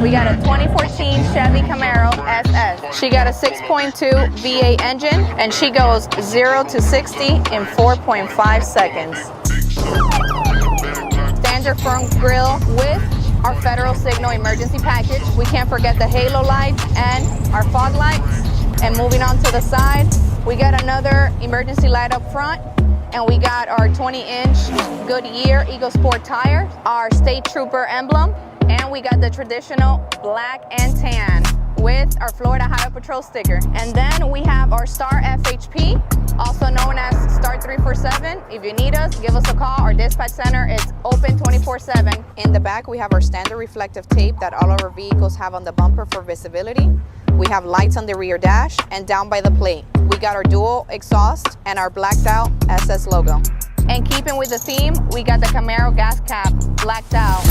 We got a 2014 Chevy Camaro SS. She got a 6.2 V8 engine, and she goes 0 to 60 in 4.5 seconds. Standard front grille with our Federal Signal emergency package. We can't forget the halo lights and our fog lights. And moving on to the side, we got another emergency light up front, and we got our 20-inch Goodyear Eagle Sport tire, our State Trooper emblem, and we got the traditional black and tan with our Florida Highway Patrol sticker. And then we have our Star FHP, also known as Star 347. If you need us, give us a call. Our dispatch center is open 24/7. In the back, we have our standard reflective tape that all of our vehicles have on the bumper for visibility. We have lights on the rear dash, and down by the plate, we got our dual exhaust and our blacked out SS logo. And keeping with the theme, we got the Camaro gas cap blacked out.